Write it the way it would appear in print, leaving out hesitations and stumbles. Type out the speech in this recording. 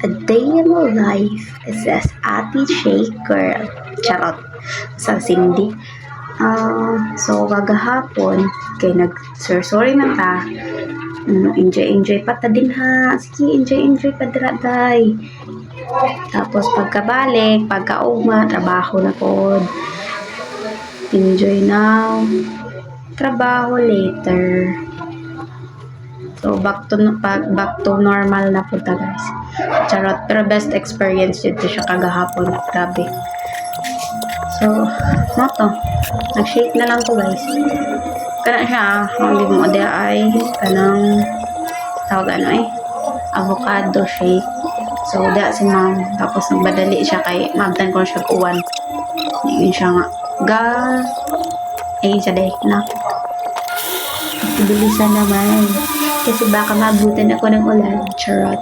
A day in my life is as Ate Shake girl. Charot. Sa Cindy. So, kagahapon, kay nag-sorry na ta. Enjoy pa ta din ha. Sige, enjoy pa dira, day. Tapos, pagkabalik, pagkaugma, trabaho na pod. Enjoy now. Trabaho later. So, back to normal na po ta, guys. Charot. Pero best experience dito siya kagahapon. Grabe. So, to. Nag-shake na lang ko, guys. Kana siya, hindi mo ode ay kanang tawag avocado shake. So, da si ma'am. Tapos, nagbadali siya kay mabtan ko siya kuwan. Yun siya nga. Siya day na. Bilisan naman. Kasi baka mabutan ako ng ulan. Charot.